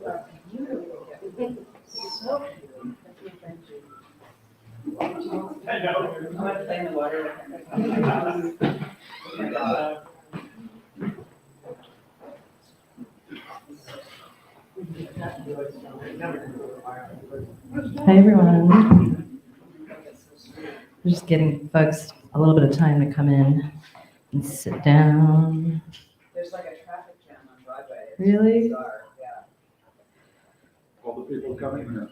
So I know. I'm going to play in the water with him. Hi everyone. We're just getting folks a little bit of time to come in and sit down. There's like a traffic jam on Broadway. It's Really? bizarre, yeah. All the people coming here.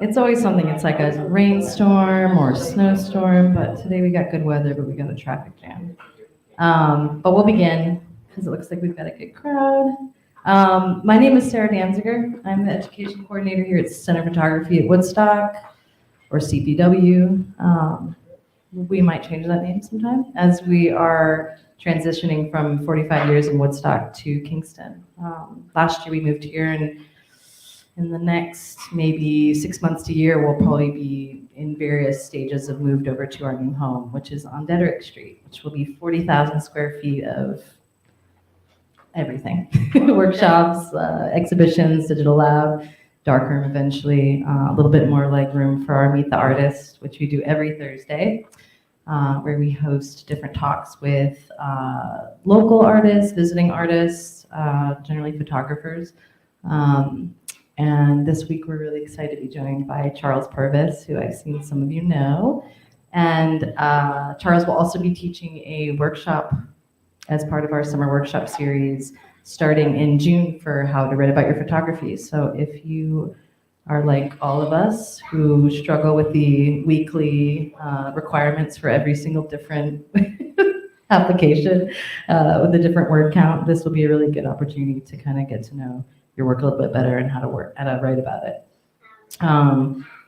It's always something. It's like a rainstorm or a snowstorm, but today we got good weather, but we got a traffic jam. But we'll begin because it looks like we've got a good crowd. My name is Sarah Danziger. I'm the education coordinator here at Center of Photography at Woodstock, or CPW. We might change that name sometime as we are transitioning from 45 years in Woodstock to Kingston. Last year we moved here, and in the next maybe 6 months to a year, we'll probably be in various stages of moved over to our new home, which is on Dedrick Street, which will be 40,000 square feet of everything. Workshops, exhibitions, digital lab, darkroom eventually, a little bit more leg room for our Meet the Artist, which we do every Thursday, where we host different talks with local artists, visiting artists, generally photographers. And this week we're really excited to be joined by Charles Purvis, who I've seen some of you know. And Charles will also be teaching a workshop as part of our summer workshop series starting in June for how to write about your photography. So if you are like all of us who struggle with the weekly requirements for every single different application with a different word count, this will be a really good opportunity to kind of get to know your work a little bit better and how to write about it.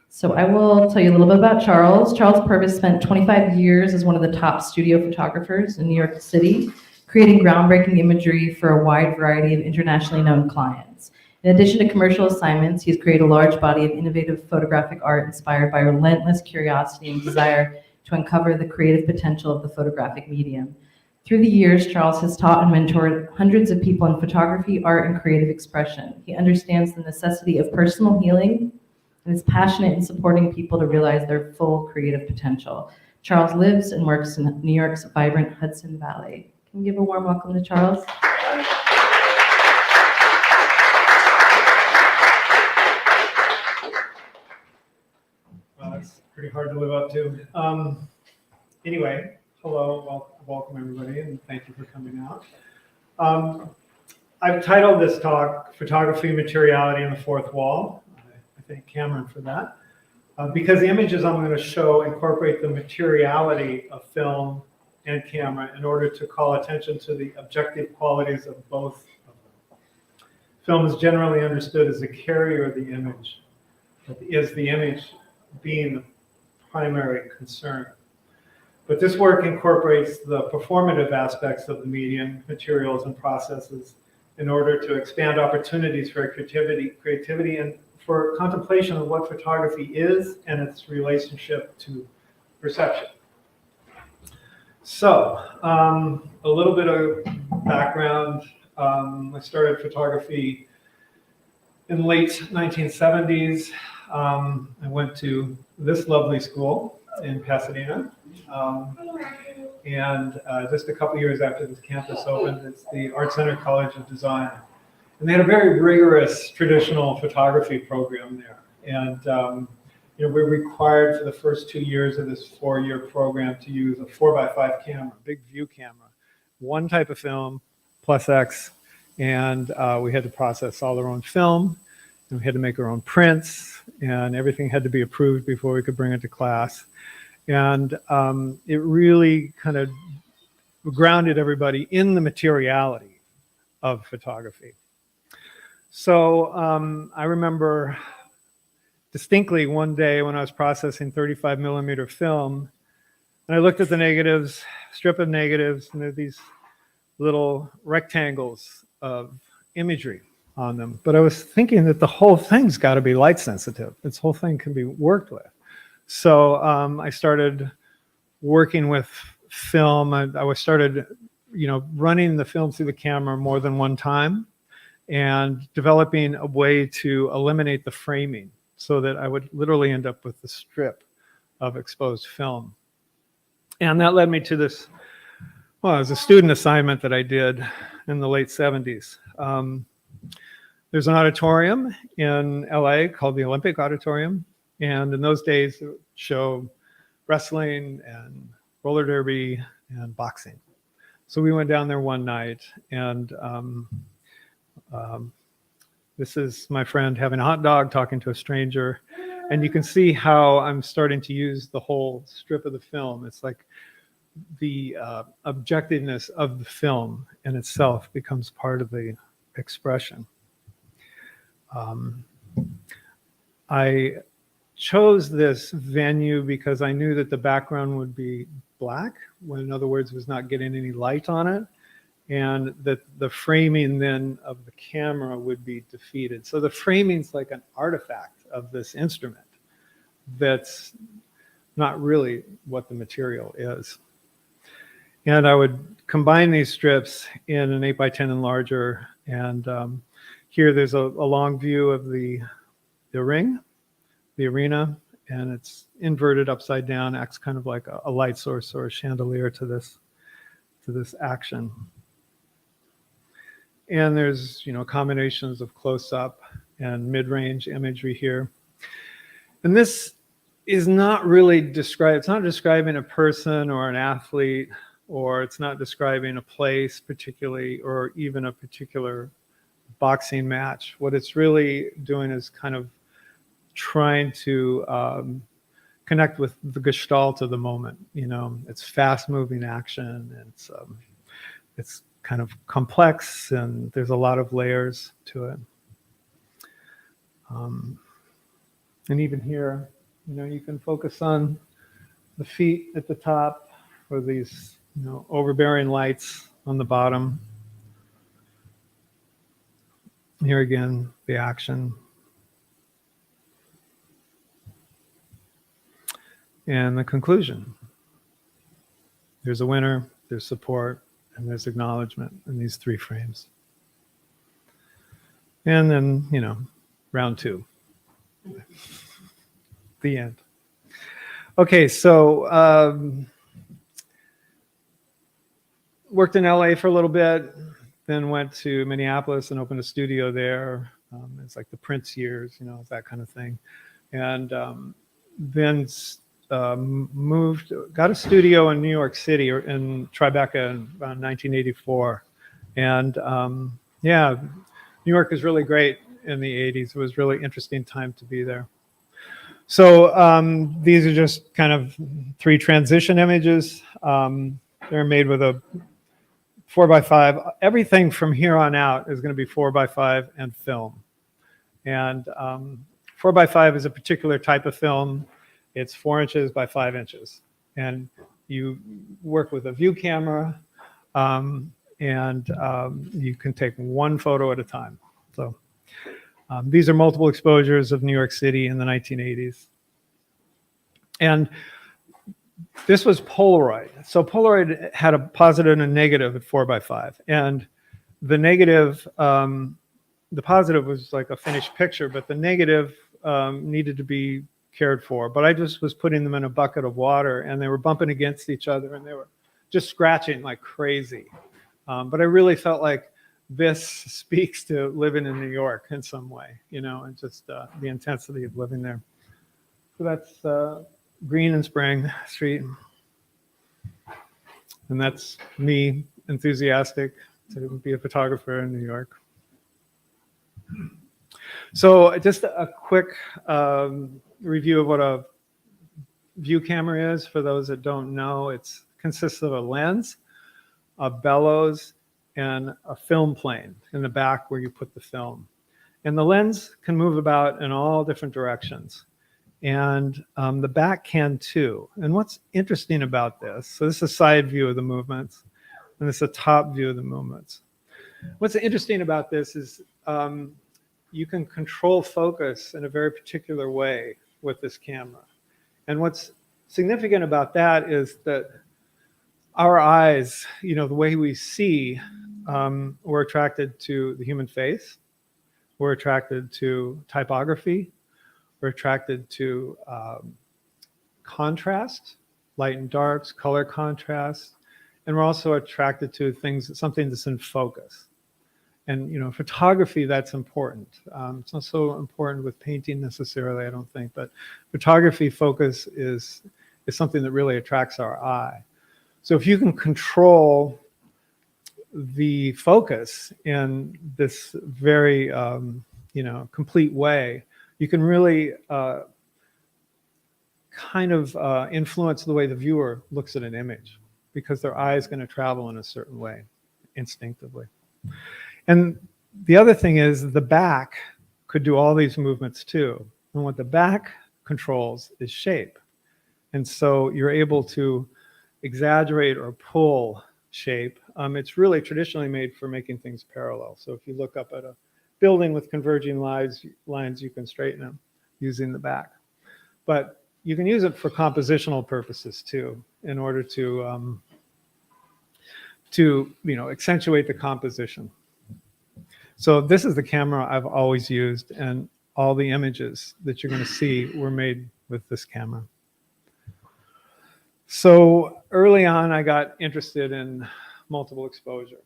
So I will tell you a little bit about Charles. Charles Purvis spent 25 years as one of the top studio photographers in New York City, creating groundbreaking imagery for a wide variety of internationally known clients. In addition to commercial assignments, he's created a large body of innovative photographic art inspired by relentless curiosity and desire to uncover the creative potential of the photographic medium. Through the years, Charles has taught and mentored hundreds of people in photography, art, and creative expression. He understands the necessity of personal healing and is passionate in supporting people to realize their full creative potential. Charles lives and works in New York's vibrant Hudson Valley. Can we give a warm welcome to Charles? Well, that's pretty hard to live up to. Anyway, hello, welcome everybody, and thank you for coming out. I've titled this talk, Photography, Materiality, and the Fourth Wall. I thank Cameron for that. Because the images I'm going to show incorporate the materiality of film and camera in order to call attention to the objective qualities of both of them. Film is generally understood as a carrier of the image, is the image being the primary concern. But this work incorporates the performative aspects of the medium, materials, and processes in order to expand opportunities for creativity and for contemplation of what photography is and its relationship to perception. So, a little bit of background. I started photography in late 1970s. I went to this lovely school in Pasadena. And just a couple years after this campus opened, it's the Art Center College of Design. And they had a very rigorous traditional photography program there. And we're required for the first 2 years of this 4-year program to use a 4x5 camera, big view camera, one type of film plus X. And we had to process all our own film, and we had to make our own prints, and everything had to be approved before we could bring it to class. And it really kind of grounded everybody in the materiality of photography. So I remember distinctly one day when I was processing 35 millimeter film, and I looked at the negatives, strip of negatives, and there are these little rectangles of imagery on them. But I was thinking that the whole thing's got to be light sensitive. This whole thing can be worked with. So I started working with film. I started, running the film through the camera more than one time. and developing a way to eliminate the framing so that I would literally end up with the strip of exposed film. And that led me to this, well, it was a student assignment that I did in the late 70s. There's an auditorium in LA called the Olympic Auditorium. And in those days, it would show wrestling and roller derby and boxing. So we went down there one night, and this is my friend having a hot dog talking to a stranger. And you can see how I'm starting to use the whole strip of the film. It's like the objectiveness of the film in itself becomes part of the expression. I chose this venue because I knew that the background would be black, when in other words was not getting any light on it, and that the framing then of the camera would be defeated. So the framing's like an artifact of this instrument that's not really what the material is. And I would combine these strips in an 8x10 enlarger, and here there's a long view of the ring, the arena, and it's inverted upside down, acts kind of like a light source or a chandelier to this action. And there's, you know, combinations of close-up and mid-range imagery here. And this is not really it's not describing a person or an athlete, or it's not describing a place particularly, or even a particular boxing match. What it's really doing is kind of trying to connect with the gestalt of the moment. You know, it's fast-moving action. It's kind of complex, and there's a lot of layers to it. And even here, you know, you can focus on the feet at the top, or these, you know, overbearing lights on the bottom. Here again, the action. And the conclusion. There's a winner, there's support, and there's acknowledgement in these three frames. And then, you know, round two. The end. Okay, so worked in LA for a little bit, then went to Minneapolis and opened a studio there. It's like the Prince years, you know, that kind of thing. And then got a studio in New York City, or in Tribeca, around 1984. And yeah, New York is really great in the 80s. It was a really interesting time to be there. So these are just kind of three transition images. They're made with a 4x5. Everything from here on out is going to be 4x5 and film. And 4x5 is a particular type of film. It's 4 inches by 5 inches. And you work with a view camera, and you can take one photo at a time. So these are multiple exposures of New York City in the 1980s. And this was Polaroid. So Polaroid had a positive and a negative at 4x5. And the negative, the positive was like a finished picture, but the negative needed to be cared for. But I just was putting them in a bucket of water, and they were bumping against each other, and they were just scratching like crazy. But I really felt like this speaks to living in New York in some way, you know, and just the intensity of living there. So that's Green and Spring Street. And that's me, enthusiastic to be a photographer in New York. So just a quick review of what a view camera is. For those that don't know, it consists of a lens, a bellows, and a film plane in the back where you put the film. And the lens can move about in all different directions. And the back can too. And what's interesting about this, so this is a side view of the movements, and this is a top view of the movements. What's interesting about this is you can control focus in a very particular way with this camera. And what's significant about that is that our eyes, you know, the way we see, we're attracted to the human face. We're attracted to typography. We're attracted to contrast, light and darks, color contrast, and we're also attracted to something that's in focus. And photography, that's important. It's not so important with painting necessarily, I don't think, but photography focus is something that really attracts our eye. So if you can control the focus in this very complete way, you can really influence the way the viewer looks at an image, because their eye is going to travel in a certain way instinctively. And the other thing is the back could do all these movements too. And what the back controls is shape. And so you're able to exaggerate or pull shape. It's really traditionally made for making things parallel. So if you look up at a building with converging lines, you can straighten them using the back. But you can use it for compositional purposes too, in order to accentuate the composition. So this is the camera I've always used, and all the images that you're going to see were made with this camera. So early on, I got interested in multiple exposure.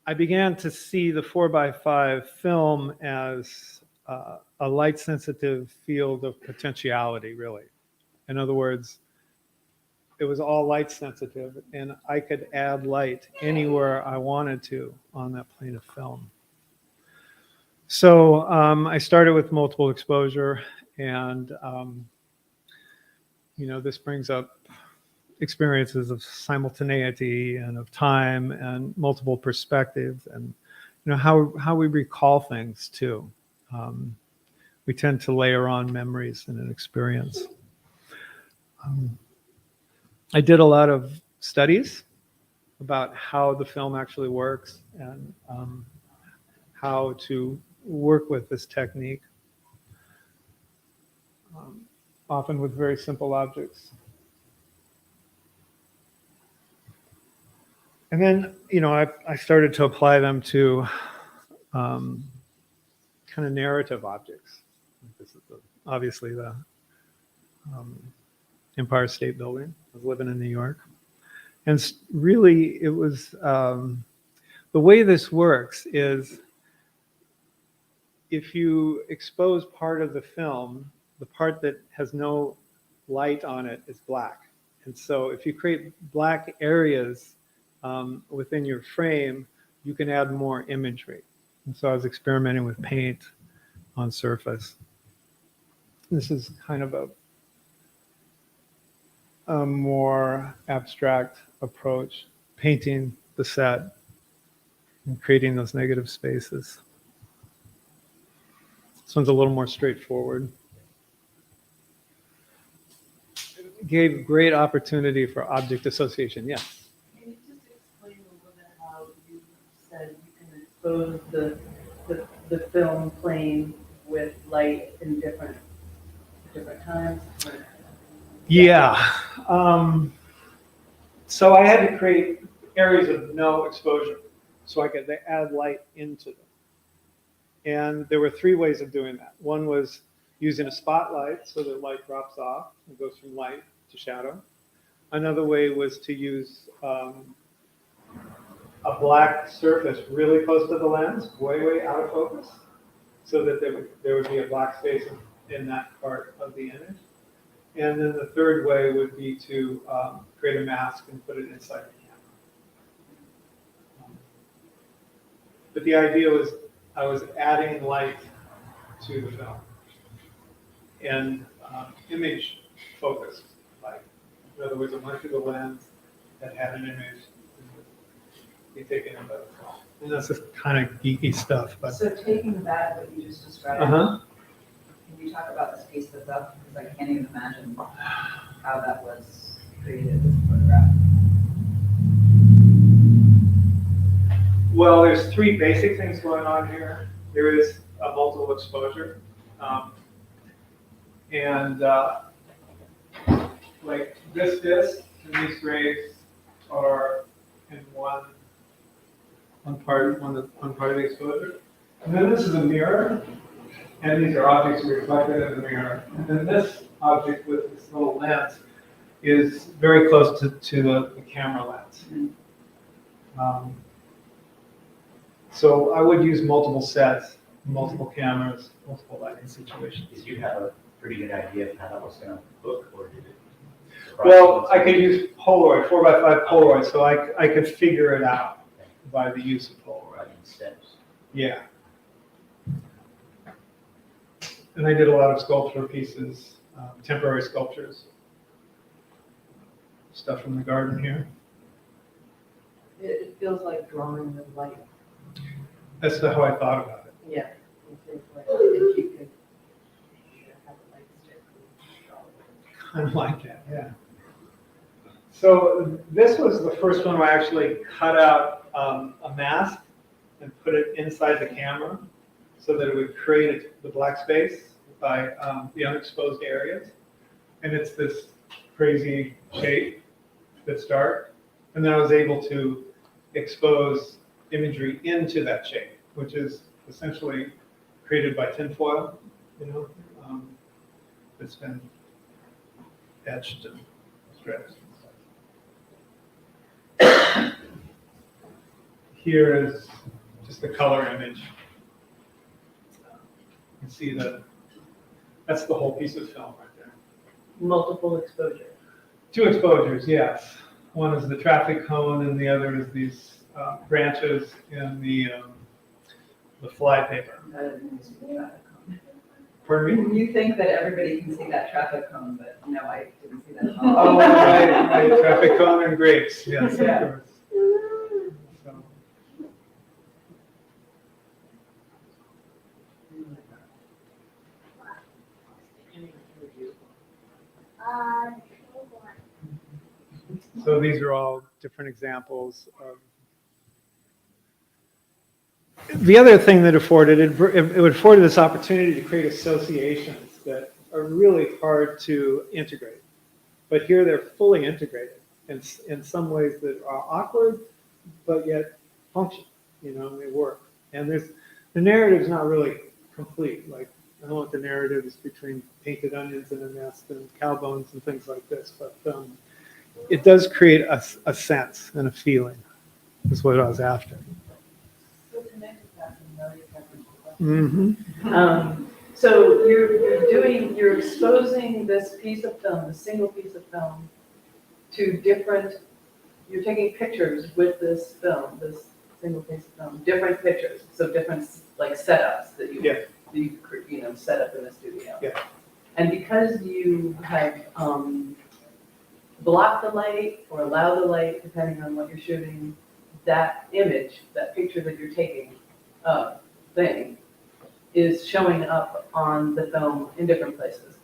I began to see the 4x5 film as a light-sensitive field of potentiality, really. In other words, it was all light sensitive, and I could add light anywhere I wanted to on that plane of film. So I started with multiple exposure, and this brings up experiences of simultaneity and of time and multiple perspectives, and how we recall things too. We tend to layer on memories in an experience. I did a lot of studies about how the film actually works and how to work with this technique, often with very simple objects. And then, I started to apply them to kind of narrative objects. This is obviously the Empire State Building. I was living in New York. And really, it was, the way this works is if you expose part of the film, the part that has no light on it is black. And so if you create black areas within your frame, you can add more imagery. And so I was experimenting with paint on surface. This is kind of a more abstract approach, painting the set and creating those negative spaces. This one's a little more straightforward. It gave great opportunity for object association. Yes? Can you just explain a little bit how you said you can expose the film plane with light in different times? Yeah. So I had to create areas of no exposure so I could add light into them. And there were three ways of doing that. One was using a spotlight so that light drops off and goes from light to shadow. Another way was to use a black surface really close to the lens, way out of focus, so that there would be a black space in that part of the image. And then the third way would be to create a mask and put it inside the camera. But the idea was I was adding light to the film and image focused light. In other words, it went through the lens that had an image and would be taken into the film. And that's just kind of geeky stuff. But So taking that, what you just described, uh-huh. can you talk about the space that's up? Because I can't even imagine how that was created as a photograph. Well, there's three basic things going on here. There is a multiple exposure. Like this disc and these rays are in one part of the exposure. And then this is a mirror, and these are objects reflected in the mirror. And then this object with this little lens is very close to the camera lens. So I would use multiple sets, multiple cameras, multiple lighting situations. Did you have a pretty good idea of how that was going to look, or did it? Well, I could use Polaroid, 4x5 Polaroid, so I could figure it out by the use of Polaroid. Writing steps. Yeah. And I did a lot of sculpture pieces, temporary sculptures. Stuff from the garden here. It feels like drawing with light. That's how I thought about it. Yeah. It feels like if you could have a light stick. Kind of like that, yeah. So this was the first one where I actually cut out a mask and put it inside the camera so that it would create the black space by the unexposed areas. And it's this crazy shape that's dark. And then I was able to expose imagery into that shape, which is essentially created by tinfoil, that's been etched and stretched. Here is just the color image. You can see that's the whole piece of film right there. Multiple exposure. 2 exposures, yes. One is the traffic cone, and the other is these branches in the fly paper. Pardon me? You think that everybody can see that traffic cone, but no, I didn't see that at all. Oh, right, traffic cone and grapes, yes, Yeah. of course. So, so these are all different examples of. The other thing that afforded it afforded this opportunity to create associations that are really hard to integrate. But here they're fully integrated in some ways that are awkward, but yet function. They work. And the narrative is not really complete. Like, I don't want the narratives between painted onions in a nest and cow bones and things like this, but it does create a sense and a feeling. Is what I was after. Mm-hmm. So you're exposing this piece of film, the single piece of film, to you're taking pictures with this film, this single piece of film, different pictures, so different like setups that you set up in the studio. Yeah. And because you have blocked the light or allowed the light, depending on what you're shooting, that image, that picture that you're taking thing is showing up on the film in different places,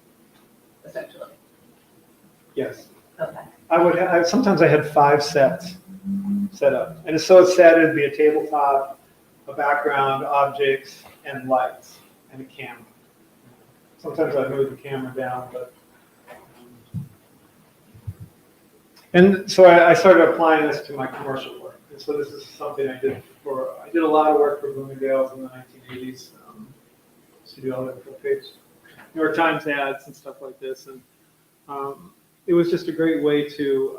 essentially. Yes. Okay. Sometimes I had 5 sets set up. And so it's set, it'd be a tabletop, a background, objects, and lights, and a camera. Sometimes I move the camera down, but. And so I started applying this to my commercial work. And so this is something I did a lot of work for Bloomingdale's in the 1980s. To do all that full-page New York Times ads and stuff like this. And it was just a great way to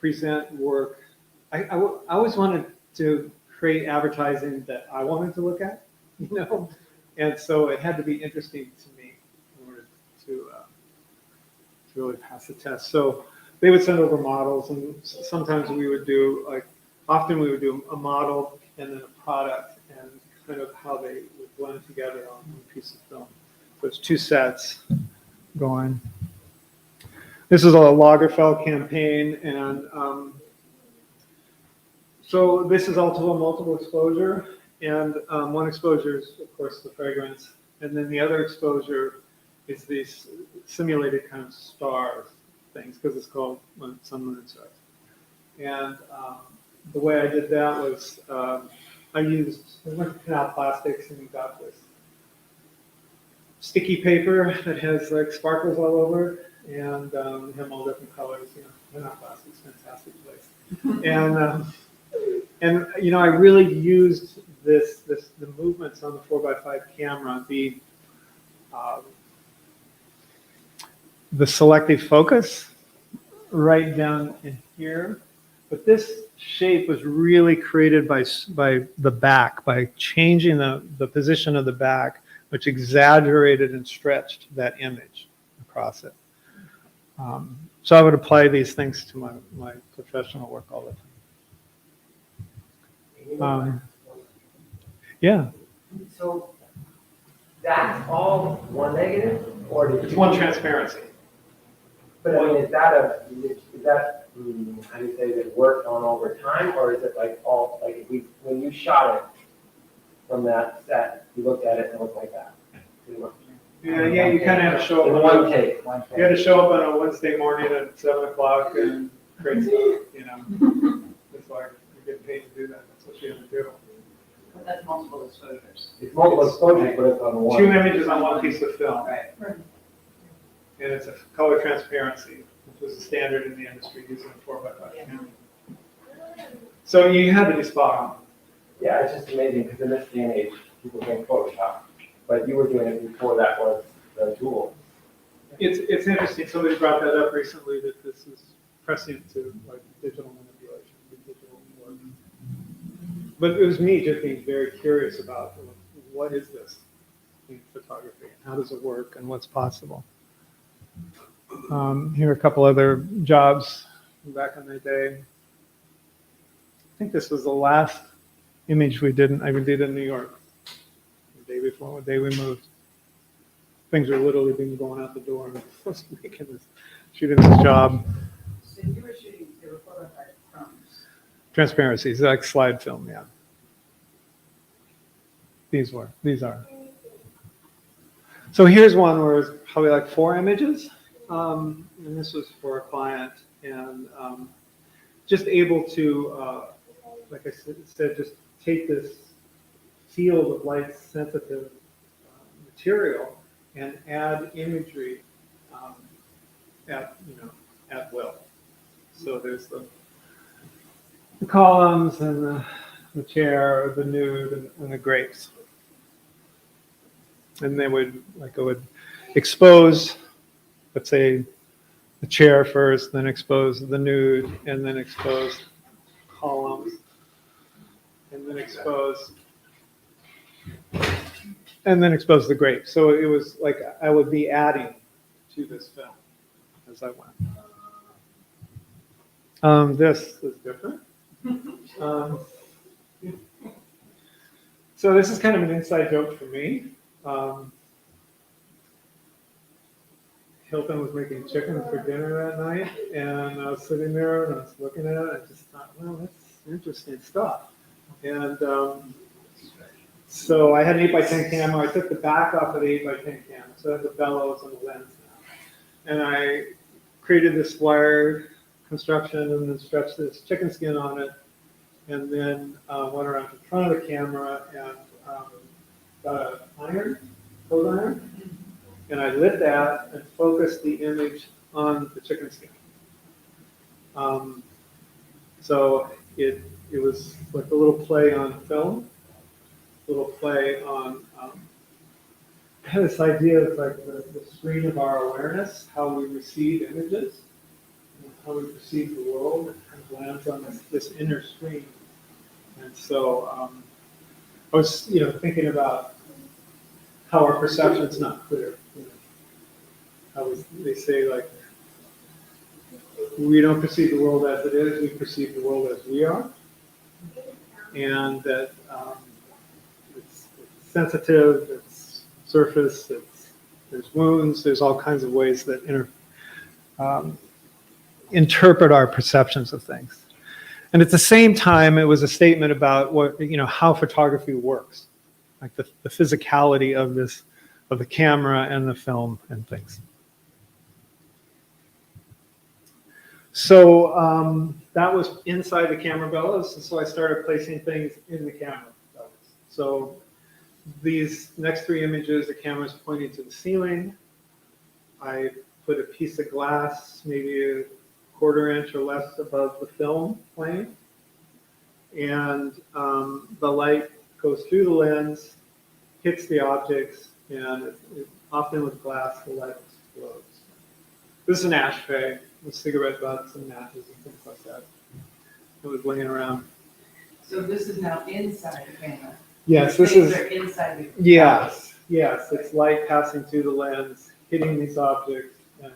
present work. I always wanted to create advertising that I wanted to look at, and so it had to be interesting to me in order to really pass the test. So they would send over models, and sometimes often we would do a model and then a product, and kind of how they would blend together on one piece of film. So it's 2 sets going. This is a Lagerfeld campaign, and so this is also a multiple exposure, and one exposure is, of course, the fragrance, and then the other exposure is these simulated kind of stars things, because it's called Sun, Moon, and Stars. And the way I did that was I went to Canal Plastics and got this sticky paper that has like sparkles all over it, and they have all different colors. They're not plastics, fantastic place. And And, I really used the movements on the 4x5 camera, the selective focus right down in here. But this shape was really created by the back, by changing the position of the back, which exaggerated and stretched that image across it. So I would apply these things to my professional work all the time. Yeah, So that's all one negative, or did it's you? one transparency. But I mean, is that how do you say, is it worked on over time, or is it like all, like if when you shot it from that set, you looked at it and it looked like that? Yeah, you kind of had to show In up. one take. You had to show up on a Wednesday morning at 7 o'clock and create stuff, It's like, you're getting paid to do that, that's what you have to do. But that's multiple exposures. It's multiple exposures, but it's on one. 2 images on one piece of film, Right. and it's a color transparency, which was a standard in the industry using a 4x5 camera. So you had to be spot on. Yeah, it's just amazing, because in this day and age, people think Photoshop, but you were doing it before that was the tool. It's interesting, somebody brought that up recently, that this is prescient to like digital manipulation, digital work. But it was me just being very curious about what is this in photography, and how does it work, and what's possible. Here are a couple other jobs back in the day. I think this was the last image I did in New York. The day before, the day we moved. Things were literally being going out the door, and I was shooting this job. So you were shooting, they were photographs from. Transparencies, like slide film, yeah. These are. So here's one where it's probably like 4 images. And this was for a client, and just able to, like I said, just take this field of light sensitive material and add imagery at will. So there's the columns and the chair, the nude, and the grapes. And I would expose, let's say, the chair first, then expose the nude, and then expose columns, and then expose the grapes. So it was like I would be adding to this film as I went. This is different. So this is kind of an inside joke for me. Hilton was making chicken for dinner that night, and I was sitting there and I was looking at it. I just thought, well, that's interesting stuff. And so I had an 8x10 camera. I took the back off of the 8x10 camera, so I have the bellows and the lens now. And I created this wire construction and then stretched this chicken skin on it, and then went around to the front of the camera and got an coat iron, and I lit that and focused the image on the chicken skin. So it was like a little play on film, a little play on I had this idea of like the screen of our awareness, how we receive images, and how we perceive the world, and kind of lands on this inner screen. And so I was, thinking about how our perception is not clear. They say, like, we don't perceive the world as it is, we perceive the world as we are. And that it's sensitive, it's surface, there's wounds, there's all kinds of ways that interpret our perceptions of things. And at the same time, it was a statement about how photography works, like the physicality of the camera and the film and things. So that was inside the camera bellows, and so I started placing things in the camera bellows. So these next 3 images, the camera's pointing to the ceiling. I put a piece of glass, maybe a 1/4 inch or less above the film plane. and the light goes through the lens, hits the objects, and often with glass, the light explodes. This is an ashtray with cigarette butts and matches and things like that. It was laying around. So this is now inside the camera. Yes, These this is. things are inside the. Yes, yes, it's light passing through the lens, hitting these objects, and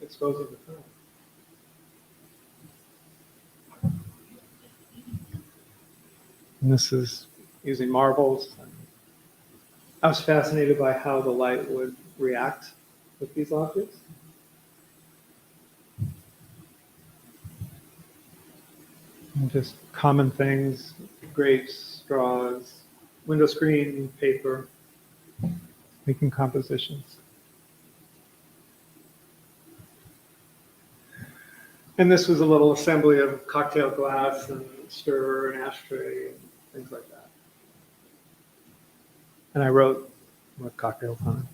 exposing the film. And this is using marbles. I was fascinated by how the light would react with these objects. And just common things, grapes, straws, window screen, paper, making compositions. And this was a little assembly of cocktail glass and stirrer and ashtray and things like that. And I wrote what cocktails on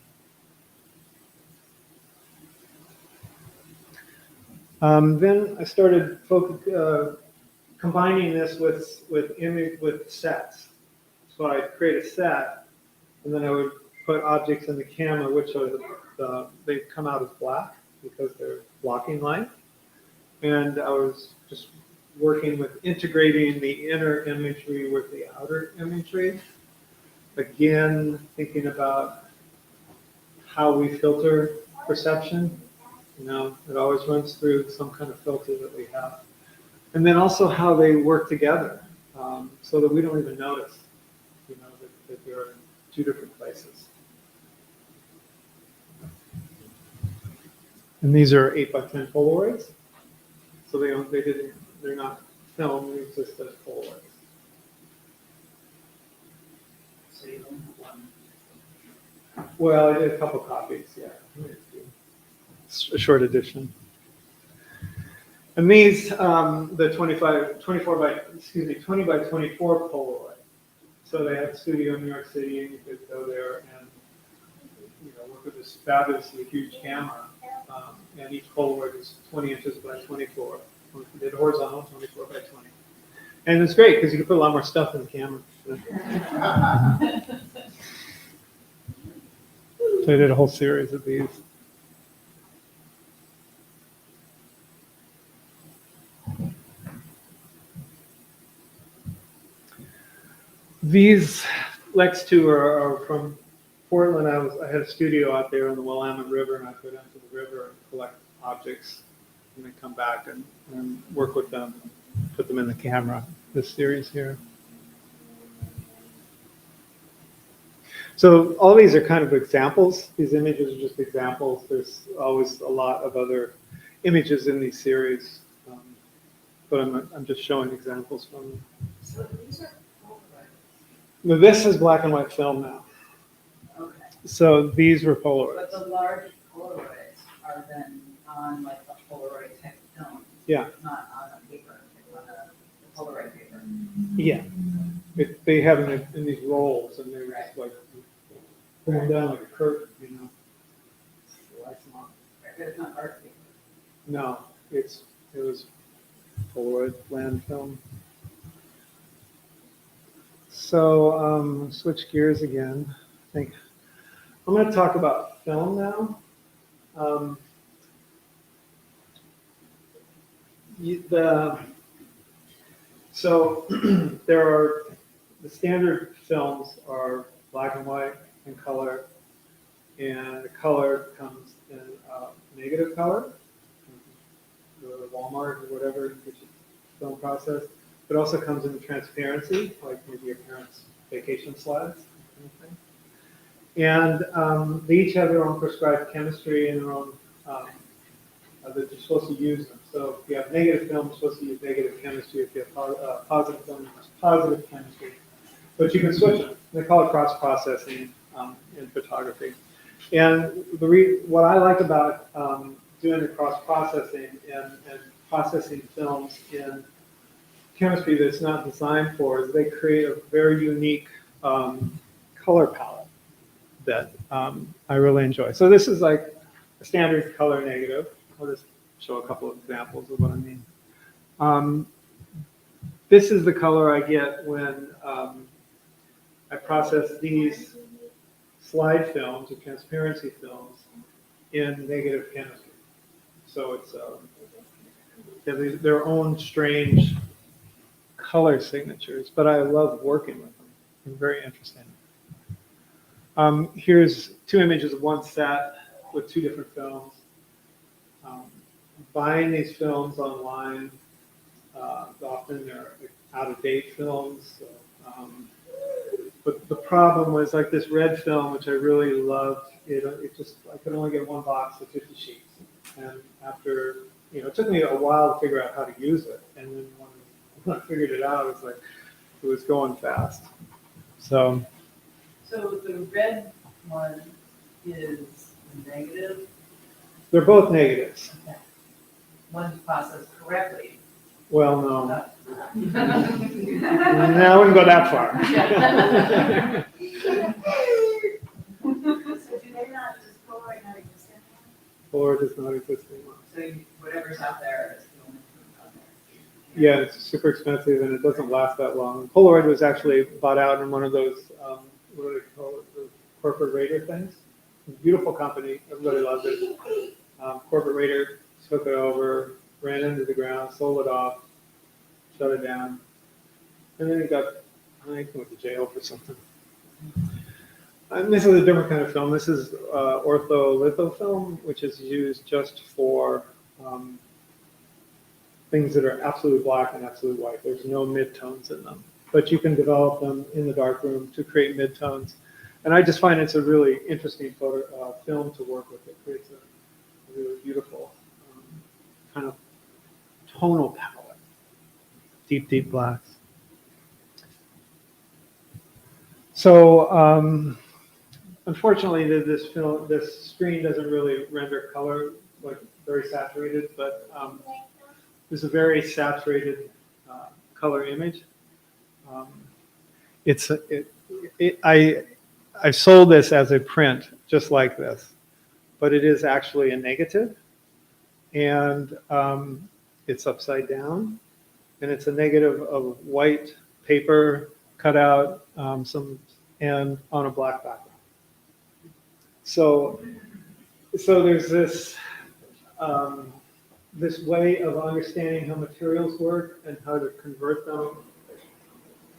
it. Then I started combining this with sets. So I'd create a set, and then I would put objects in the camera, which are they come out as black because they're blocking light. And I was just working with integrating the inner imagery with the outer imagery. Again, thinking about how we filter perception. It always runs through some kind of filter that we have. And then also how they work together, so that we don't even notice, that they're in two different places. And these are 8x10 Polaroids. So they're not film, they exist as Polaroids. So you only have one. Well, I did a couple copies, yeah. A short edition. And these, the 20 by 24 Polaroid. So they have a studio in New York City, and you could go there and work with this fabulously huge camera. And each Polaroid is 20 inches by 24. We did horizontal, 24 by 20. And it's great because you can put a lot more stuff in the camera. So I did a whole series of these. These next two are from Portland. I had a studio out there on the Willamette River, and I go down to the river and collect objects, and then come back and work with them, put them in the camera. This series here. So all these are kind of examples. These images are just examples. There's always a lot of other images in these series, but I'm just showing examples from them. So these are Polaroids. Now, this is black and white film now. Okay. So these were Polaroids. But the large Polaroids are then on like a Polaroid type film. Yeah. Not on a paper, on a Polaroid paper. Yeah. They have them in these rolls, and they're just like going down like a curtain, Lights them on. But it's not art paper. No, it was Polaroid land film. So switch gears again. I think I'm going to talk about film now. So there are the standard films are black and white and color, and the color comes in negative color. Go to Walmart or whatever, get your film process. It also comes in transparency, like maybe your parents' vacation slides, kind of thing. And they each have their own prescribed chemistry and their own that you're supposed to use them. So if you have negative film, you're supposed to use negative chemistry. If you have positive film, you use positive chemistry. But you can switch them. They call it cross-processing in photography. And what I like about doing the cross-processing and processing films in chemistry that's not designed for is they create a very unique color palette that I really enjoy. So this is like a standard color negative. I'll just show a couple of examples of what I mean. This is the color I get when I process these slide films or transparency films in negative chemistry. So it's they have their own strange color signatures, but I love working with them. They're very interesting. Here's two images of one set with two different films. Buying these films online, often they're out-of-date films. So, but the problem was like this red film, which I really loved. It just I could only get one box of 50 sheets, and after it took me a while to figure out how to use it, and then when I figured it out, it was going fast. So the red one is negative. they're both negatives. Okay. One's processed correctly. Well, no. Not- I wouldn't go that far. So do they not, does Polaroid not exist anymore? Or does not exist anymore. So whatever's out there is the only thing out there. Yeah, it's super expensive and it doesn't last that long. Polaroid was actually bought out in one of those, what do they call it, the corporate raider things. Beautiful company, everybody loved it. Corporate raider took it over, ran into the ground, sold it off, shut it down. And then I think he went to jail for something. And this is a different kind of film. This is ortholitho film, which is used just for things that are absolute black and absolute white. There's no midtones in them, but you can develop them in the darkroom to create midtones. And I just find it's a really interesting film to work with. It creates a really beautiful kind of tonal palette, deep, deep blacks. So unfortunately, this screen doesn't really render color, like very saturated, but it's a very saturated color image. I sold this as a print, just like this, but it is actually a negative, and it's upside down, and it's a negative of white paper cut out and on a black background. So there's this this way of understanding how materials work and how to convert them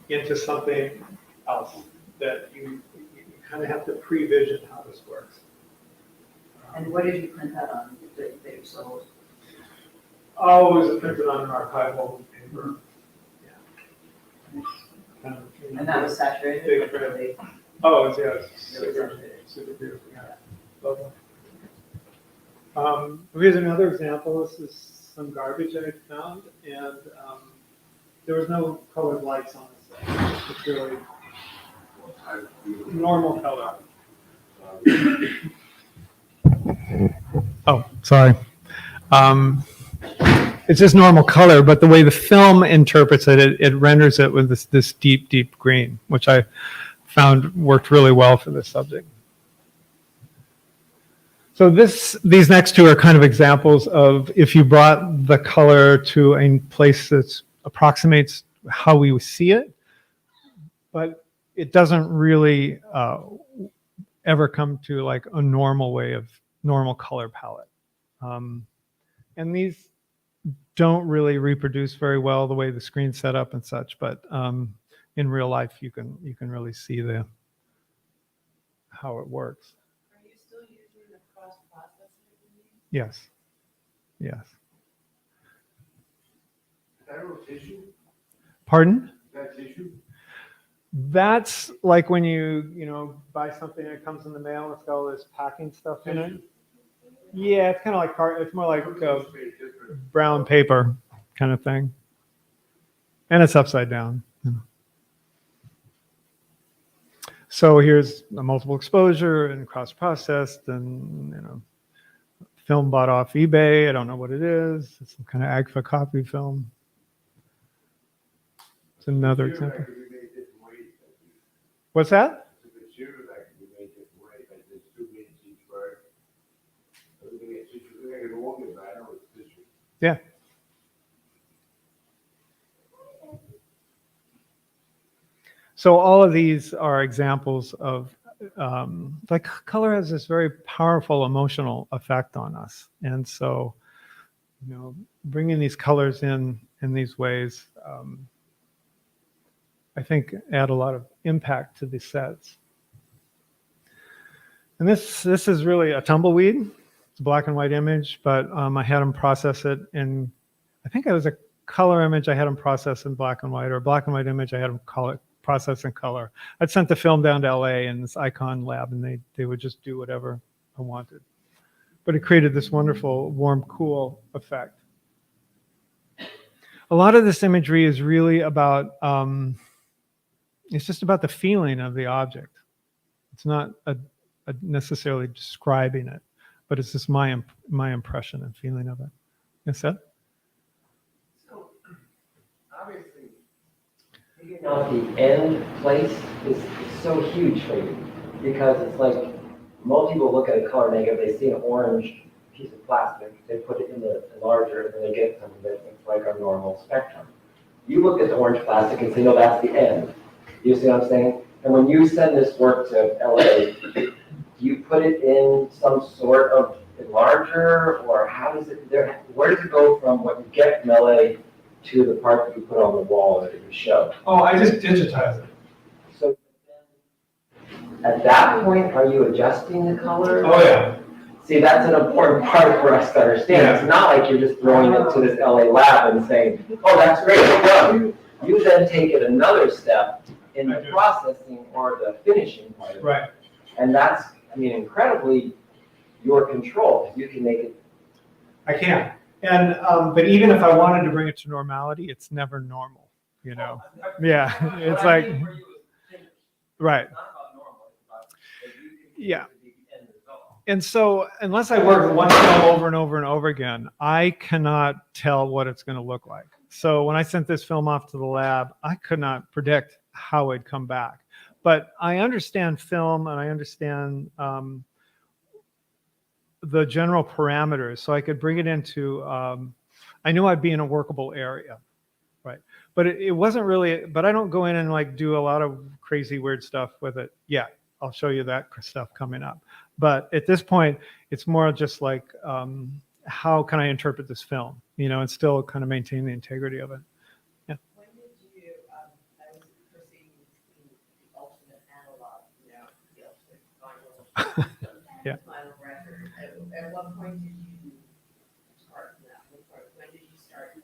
into something else that you kind of have to pre-vision how this works. And what did you print that on that you sold? Oh, it was printed on an archival paper. Yeah. Kind of, And that was saturated? Big like, print. really? Oh, it's, yeah, it's Really super, saturated. super beautiful. Yeah. Lovely. Here's another example. This is some garbage I found, and there was no colored lights on this thing. It's really normal color. Oh, sorry. It's just normal color, but the way the film interprets it, it renders it with this deep, deep green, which I found worked really well for this subject. So these next two are kind of examples of if you brought the color to a place that approximates how we see it, but it doesn't really ever come to like a normal way of normal color palette. And these don't really reproduce very well the way the screen's set up and such, but in real life you can really see how it works. Are you still using the cross-processing? Yes. Yes. Is that a tissue? Pardon? Is that tissue? That's like when you buy something that comes in the mail, it's got all this packing stuff in it. Yeah, it's kind of like it's more like brown paper kind of thing. And it's upside down. So here's a multiple exposure and cross-processed and, film bought off eBay. I don't know what it is. It's some kind of AGFA copy film. It's another example. What's that? Yeah. So all of these are examples of like color has this very powerful emotional effect on us. And so, bringing these colors in these ways, I think add a lot of impact to the sets. And this is really a tumbleweed. It's a black and white image, but I had them process it in, I think it was a color image I had them process in black and white, or a black and white image I had them process in color. I'd sent the film down to LA in this icon lab, and they would just do whatever I wanted. But it created this wonderful, warm, cool effect. A lot of this imagery is really about, it's just about the feeling of the object. It's not necessarily describing it, but it's just my impression and feeling of it. Yes, Ed? So, obviously, figuring out the end place is so huge for you, because it's like, most people look at a color negative, they see an orange piece of plastic, they put it in the enlarger, and then they get something that looks like our normal spectrum. You look at the orange plastic and say, no, that's the end. You see what I'm saying? And when you send this work to LA, do you put it in some sort of enlarger, or how does it, where does it go from what you get from LA to the part that you put on the wall that you show? Oh, I just digitize it. So at that point, are you adjusting the color? Oh, yeah. See, that's an important part for us to understand. Yeah. It's not like you're just throwing it to this LA lab and saying, oh, that's great, well done. You then take it another step in the processing or the finishing part of it. Right. And that's, I mean, incredibly your control. You can make it. I can. And but even if I wanted to bring it to normality, it's never normal, Yeah, it's like, right. Yeah. And so unless I work one film over and over and over again, I cannot tell what it's going to look like. So when I sent this film off to the lab, I could not predict how it'd come back. But I understand film, and I understand the general parameters, so I could bring it into, I knew I'd be in a workable area, right? But it wasn't really, but I don't go in and like do a lot of crazy weird stuff with it yet. I'll show you that stuff coming up. But at this point, it's more just like, how can I interpret this film, and still kind of maintain the integrity of it. When did you, I was perceiving the ultimate analog, the ultimate final, Yeah. final record. At what point did you start that? When did you start?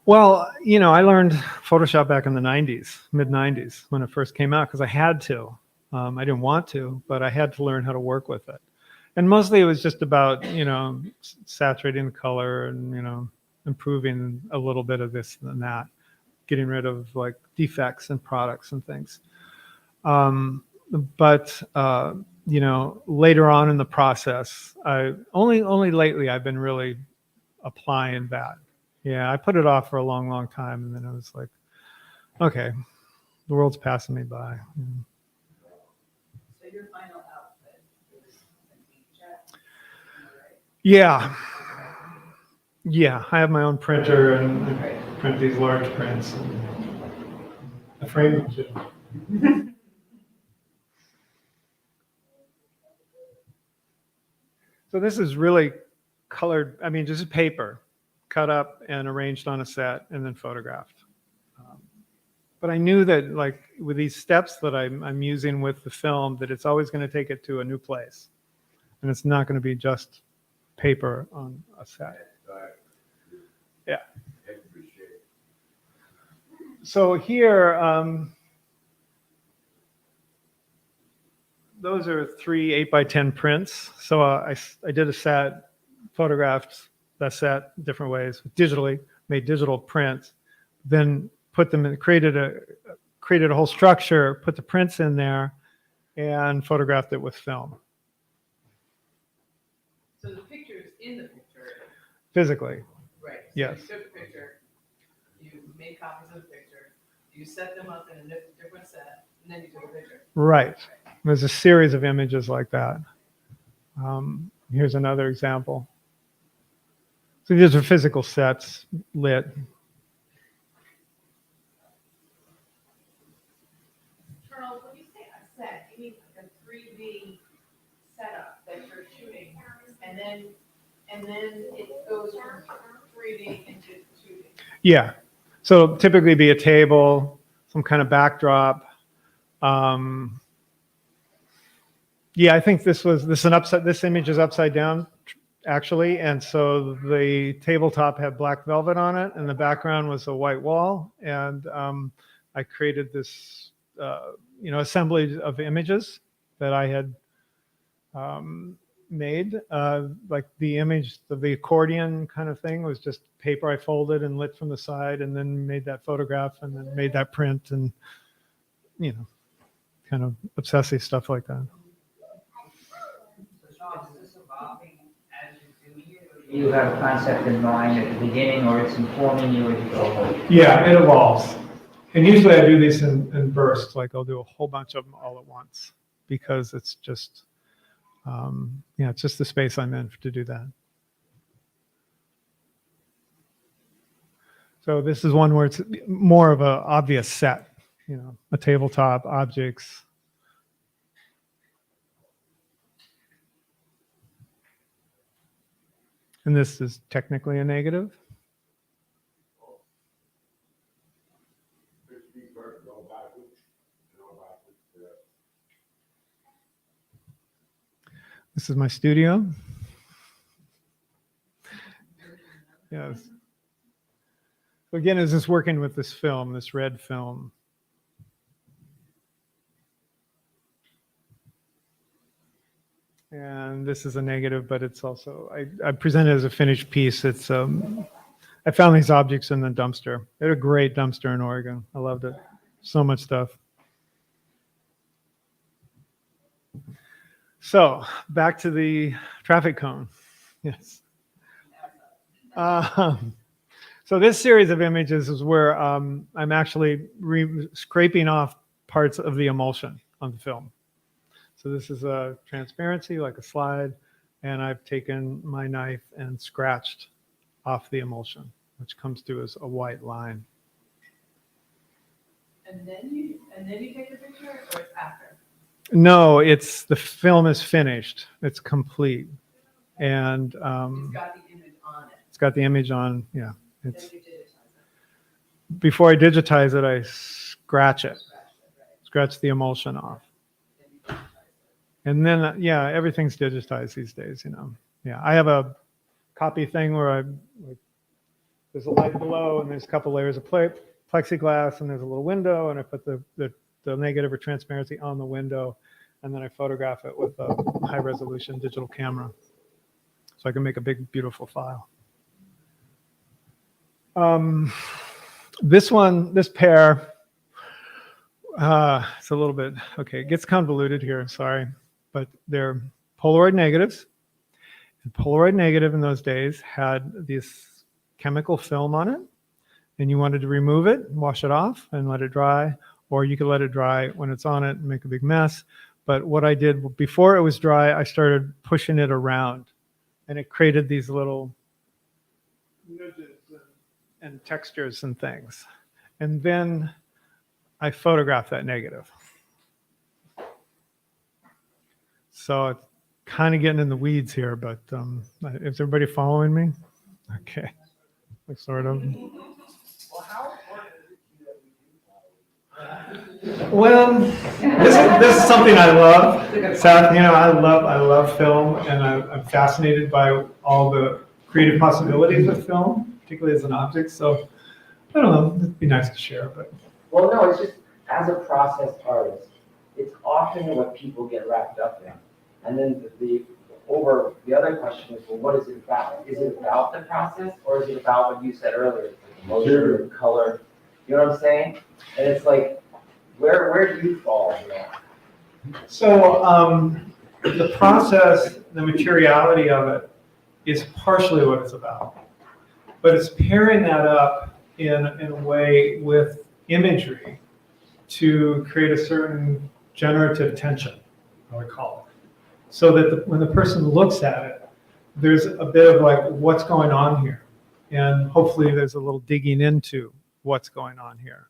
Well, I learned Photoshop back in the 90s, mid 90s, when it first came out, because I had to. I didn't want to, but I had to learn how to work with it. And mostly it was just about, saturating the color and, improving a little bit of this and that, getting rid of like defects in products and things. But later on in the process, only lately I've been really applying that. Yeah, I put it off for a long, long time, and then I was like, okay, the world's passing me by. So your final output is an inkjet, right? Yeah. Yeah, I have my own printer, and I print these large prints. And I frame them too. So this is really colored, just paper, cut up and arranged on a set and then photographed. But I knew that like with these steps that I'm using with the film, that it's always going to take it to a new place. And it's not going to be just paper on a set. Yeah. So here, those are 3 8x10 prints. So I did a set, photographed that set different ways, digitally, made digital prints, then put them in, created a whole structure, put the prints in there, and photographed it with film. So the picture is in the picture. Physically. Right. So Yes. you took a picture, you made copies of the picture, you set them up in a different set, and then you took a picture. Right. There's a series of images like that. Here's another example. So these are physical sets lit. Charles, when you say a set, you mean like a 3D setup that you're shooting, and then it goes from 3D into 2D? Yeah. So it'll typically be a table, some kind of backdrop. Yeah, I think this image is upside down, actually, and so the tabletop had black velvet on it, and the background was a white wall, and I created this, assemblage of images that I had made. Like the image of the accordion kind of thing was just paper I folded and lit from the side, and then made that photograph, and then made that print, and kind of obsessive stuff like that. You have a concept in mind at the beginning, or it's informing you as you go along? Yeah, it evolves. And usually I do these in bursts, like I'll do a whole bunch of them all at once, because it's just, it's just the space I'm in to do that. So this is one where it's more of an obvious set, a tabletop, objects. And this is technically a negative. This is my studio. Yes. So again, is this working with this film, this red film? And this is a negative, but it's also, I present it as a finished piece. It's, I found these objects in the dumpster. They had a great dumpster in Oregon. I loved it. So much stuff. So back to the traffic cone. Yes. So this series of images is where I'm actually scraping off parts of the emulsion on the film. So this is a transparency, like a slide, and I've taken my knife and scratched off the emulsion, which comes through as a white line. And then you take the picture, or it's after? No, the film is finished. It's complete. And It's got the image on it. it's got the image on, yeah. Then you digitize it. Before I digitize it, I scratch it. Scratch the emulsion off. Then you digitize it. And then, everything's digitized these days, Yeah, I have a copy thing where there's a light below, and there's a couple layers of plexiglass, and there's a little window, and I put the negative or transparency on the window, and then I photograph it with a high-resolution digital camera, so I can make a big, beautiful file. This pair, it's a little bit, okay, it gets convoluted here, sorry, but they're Polaroid negatives. And Polaroid negative in those days had this chemical film on it, and you wanted to remove it, wash it off, and let it dry, or you could let it dry when it's on it and make a big mess. But what I did before it was dry, I started pushing it around, and it created these little nudges and textures and things. And then I photographed that negative. So it's kind of getting in the weeds here, but is everybody following me? Okay, sort of. Well, how important is it to you that we do follow? Well, this is something I love. Seth, I love film, and I'm fascinated by all the creative possibilities of film, particularly as an object. So I don't know, it'd be nice to share, but. Well, no, it's just, as a process artist, it's often what people get wrapped up in. And then the other question is, well, what is it about? Is it about the process, or is it about what you said earlier, motion and color? You know what I'm saying? And it's like, where do you fall in that? So the process, the materiality of it is partially what it's about. But it's pairing that up in a way with imagery to create a certain generative tension, I would call it. So that when the person looks at it, there's a bit of like, what's going on here? And hopefully there's a little digging into what's going on here.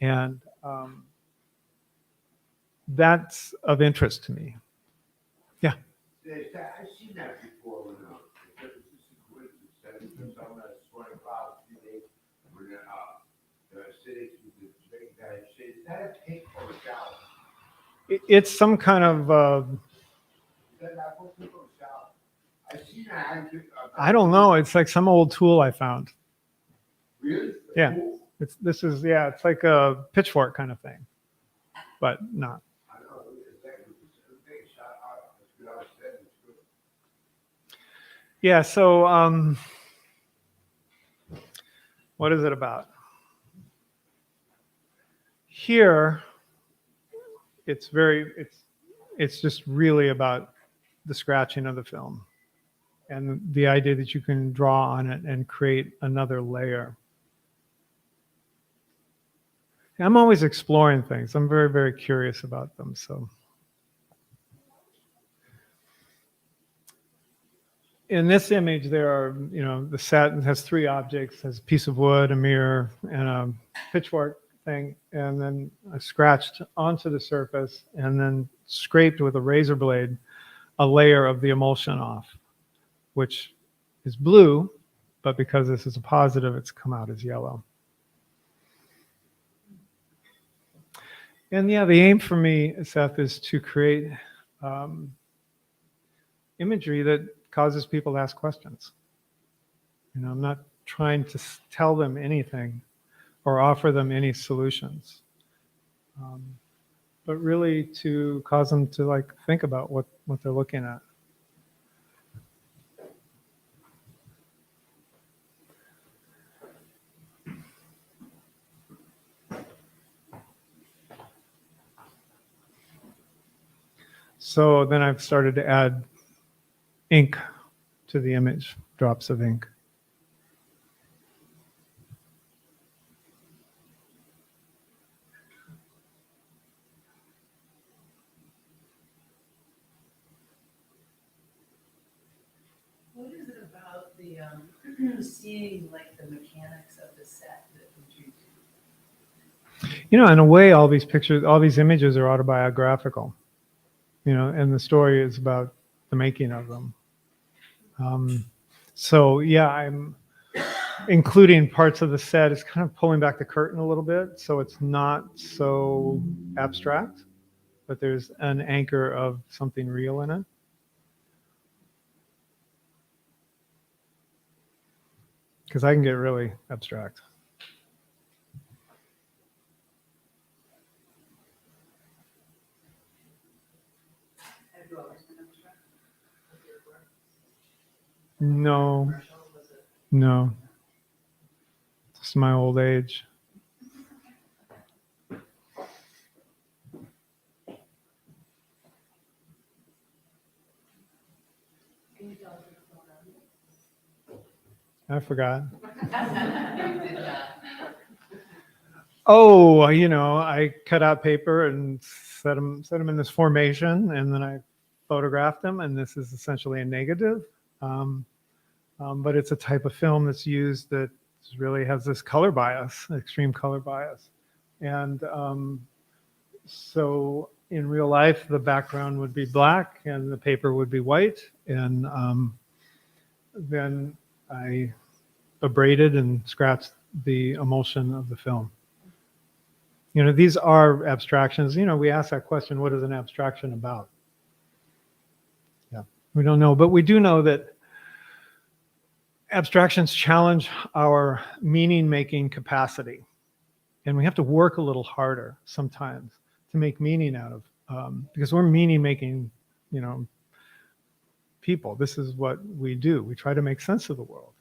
And that's of interest to me. I've seen that before when, it's just a coincidence, that because I'm at Swan Cloud, when, the cities with the big guy, say, is that a pink or a shower? It's some kind of, Is that an apple pink or a shower? I've seen that. I don't know, it's like some old tool I found. Really? Yeah. It's like a pitchfork kind of thing, but not. I don't know, it's that, it's a big shot, it's good, I was saying, it's good. Yeah, so what is it about? Here, it's just really about the scratching of the film and the idea that you can draw on it and create another layer. I'm always exploring things. I'm very, very curious about them. So in this image, there are, the set has three objects, has a piece of wood, a mirror, and a pitchfork thing, and then I scratched onto the surface and then scraped with a razor blade a layer of the emulsion off, which is blue, but because this is a positive, it's come out as yellow. And yeah, the aim for me, Seth, is to create imagery that causes people to ask questions. I'm not trying to tell them anything or offer them any solutions, but really to cause them to think about what they're looking at. So then I've started to add ink to the image, drops of ink. What is it about the, seeing the mechanics of the set that intrigues you? In a way, all these pictures, all these images are autobiographical, and the story is about the making of them. So yeah, I'm including parts of the set. It's kind of pulling back the curtain a little bit, so it's not so abstract, but there's an anchor of something real in it. Because I can get really abstract. Have you always been abstract? No, no. Just my old age. Can you tell us what's going on? I forgot. You did not. Oh, I cut out paper and set them in this formation, and then I photographed them, and this is essentially a negative. But it's a type of film that's used that really has this color bias, extreme color bias. And so in real life, the background would be black and the paper would be white. And then I abraded and scratched the emulsion of the film. These are abstractions. We ask that question, what is an abstraction about? Yeah, we don't know, but we do know that abstractions challenge our meaning-making capacity. And we have to work a little harder sometimes to make meaning out of, because we're meaning-making, people. This is what we do. We try to make sense of the world.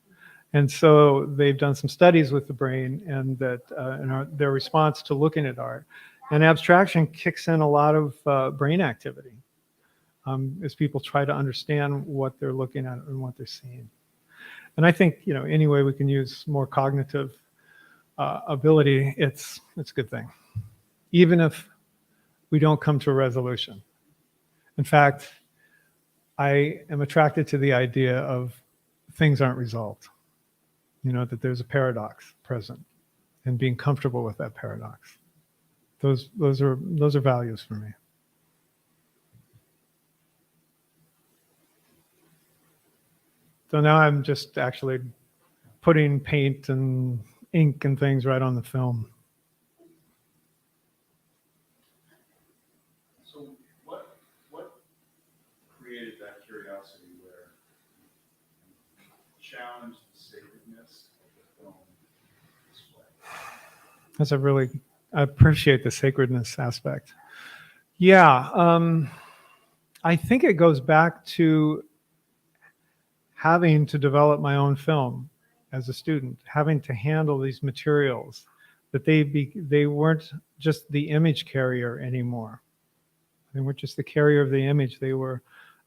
And so they've done some studies with the brain and their response to looking at art. And abstraction kicks in a lot of brain activity as people try to understand what they're looking at and what they're seeing. And I think, any way we can use more cognitive ability, it's a good thing, even if we don't come to a resolution. In fact, I am attracted to the idea of things aren't resolved. That there's a paradox present, and being comfortable with that paradox. Those are values for me. So now I'm just actually putting paint and ink and things right on the film. So what created that curiosity where you challenged the sacredness of the film this way? I appreciate the sacredness aspect. Yeah, I think it goes back to having to develop my own film as a student, having to handle these materials, that they weren't just the image carrier anymore. They weren't just the carrier of the image. They were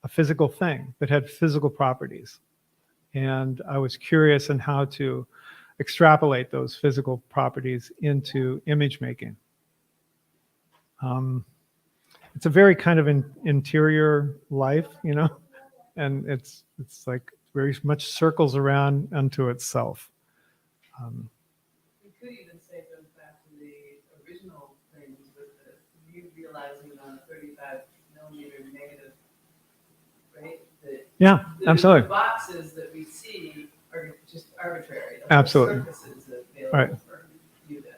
a physical thing that had physical properties. And I was curious in how to extrapolate those physical properties into image making. It's a very kind of interior life, you know, and it's like very much circles around unto itself. You could even say it goes back to the original things with you realizing on a 35 millimeter negative, right? Yeah, absolutely. The boxes that we see are just arbitrary. Those Absolutely. Surfaces available Right. for you to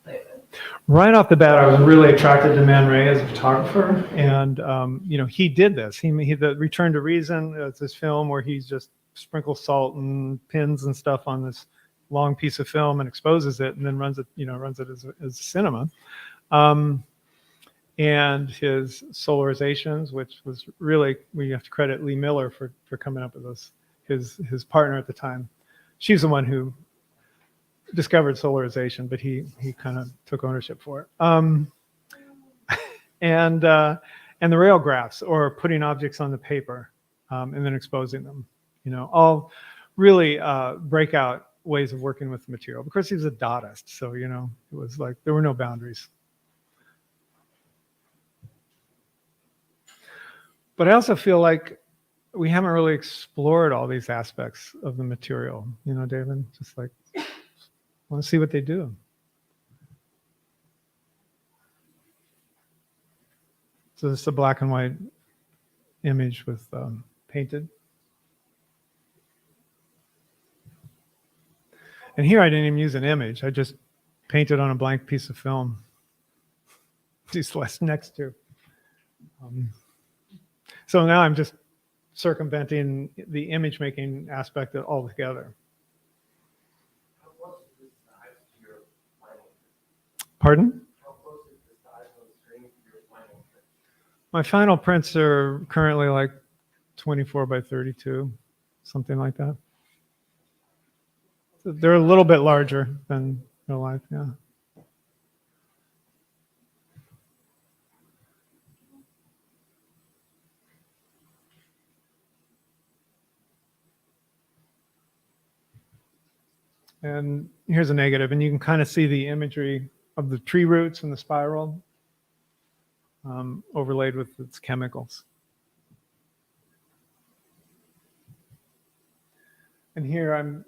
play with. Right off the bat, I was really attracted to Man Ray as a photographer, and you know, he did this. He the Return to Reason. It's this film where he's just sprinkles salt and pins and stuff on this long piece of film and exposes it, and then runs it as cinema. And his solarizations, which was really, we have to credit Lee Miller for coming up with those. His partner at the time, she's the one who discovered solarization, but he kind of took ownership for it. And the rail graphs, or putting objects on the paper and then exposing them, you know, all really breakout ways of working with the material. Of course, he was a Dadaist, so, you know, it was like there were no boundaries. But I also feel like we haven't really explored all these aspects of the material, you know, David, just like, want to see what they do. So this is a black and white image with painted. And here I didn't even use an image. I just painted on a blank piece of film. Just next to. So now I'm just circumventing the image making aspect of altogether. How close is this size to your final? Pardon? How close is the size of the screen to your final print? My final prints are currently like 24 by 32, something like that. So they're a little bit larger than real life, yeah. And here's a negative, and you can kind of see the imagery of the tree roots and the spiral overlaid with its chemicals. And here I'm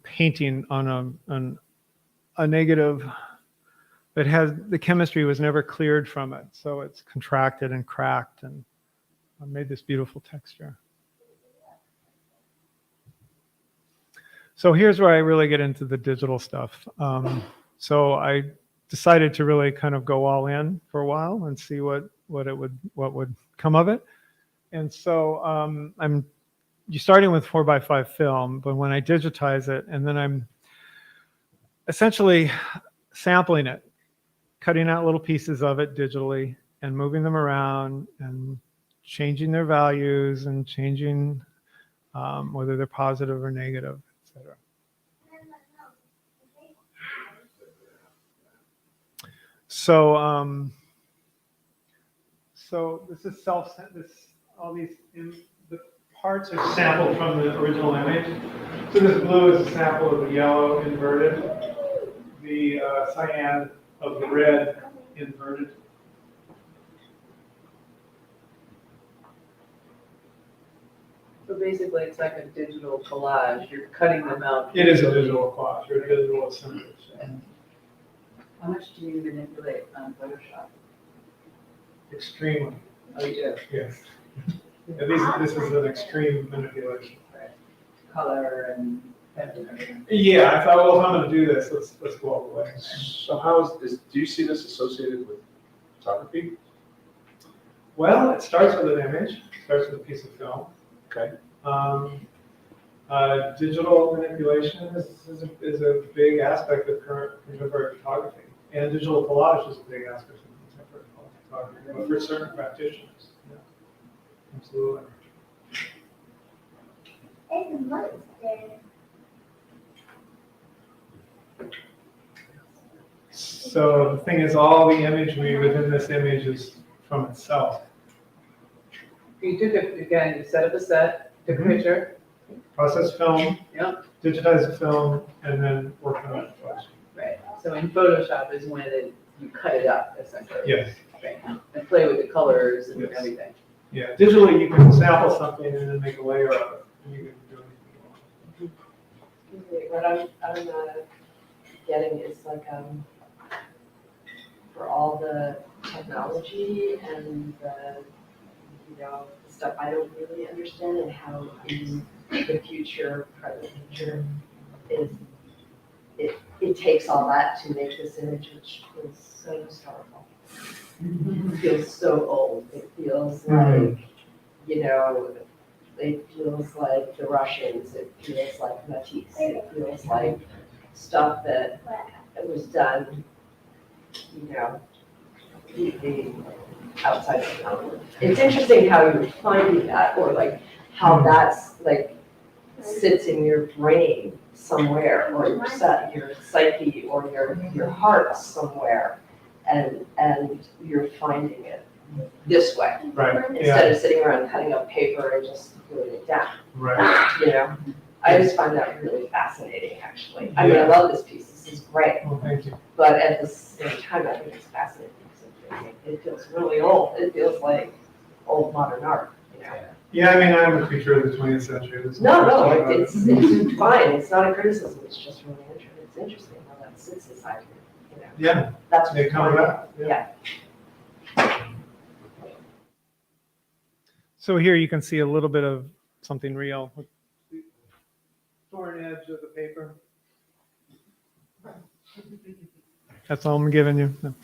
painting on a negative that has, the chemistry was never cleared from it, so it's contracted and cracked, and I made this beautiful texture. So here's where I really get into the digital stuff. So I decided to really kind of go all in for a while and see what would come of it. And so you're starting with 4x5 film, but when I digitize it, and then I'm essentially sampling it, cutting out little pieces of it digitally and moving them around and changing their values and changing whether they're positive or negative, etc. So, so this is all these the parts are sampled from the original image. So this blue is a sample of the yellow inverted, the cyan of the red inverted. So basically, it's like a digital collage. You're cutting them out. It is a digital collage or a digital assemblage. How much do you manipulate on Photoshop? Extremely, Oh, you do? yes. At least this is an extreme manipulation. color and everything. Yeah, I thought, well, if I'm gonna do this, let's go all the way. So how is this, do you see this associated with photography? Well, it starts with an image, starts with a piece of film. Okay. Digital manipulation is a big aspect of current contemporary photography. And digital collage is a big aspect of contemporary photography, but for certain practitioners. Yeah. Absolutely. So the thing is, all the imagery within this image is from itself. You took it, again, you set up a set, took a Mhm. picture, Process film, Yep. digitize the film, and then work on it twice. right? So in Photoshop is when you cut it up, essentially. Yes. Right, and play with the colors and Yes. everything. Yeah. Digitally, you can sample something and then make a layer of it, and you can do anything you want. What I'm getting is like, for all the technology and the, stuff I don't really understand and how in the future, present future is, it takes all that to make this image, which feels so historical. It feels so old. It feels like, it feels like the Russians. It feels like Matisse. It feels like stuff that was done, completely outside of the town. It's interesting how you're finding that, or like how that's like sits in your brain somewhere, or your psyche, or your heart somewhere, and you're finding it this way Right. instead of sitting around cutting up paper and just gluing it down. Right. I just find that really fascinating, actually. I mean, I love this piece. This is great, Well, thank you. but at the same time, I think it's fascinating. It feels really old. It feels like old modern art, Yeah, I mean, I'm a creature of the 20th century. There's No, question about it's it. fine. It's not a criticism. It's just really interesting. It's interesting how that sits inside you. Yeah, That's they come back. Yeah. So here you can see a little bit of something real. Torn edge of the paper. That's all I'm giving you. No.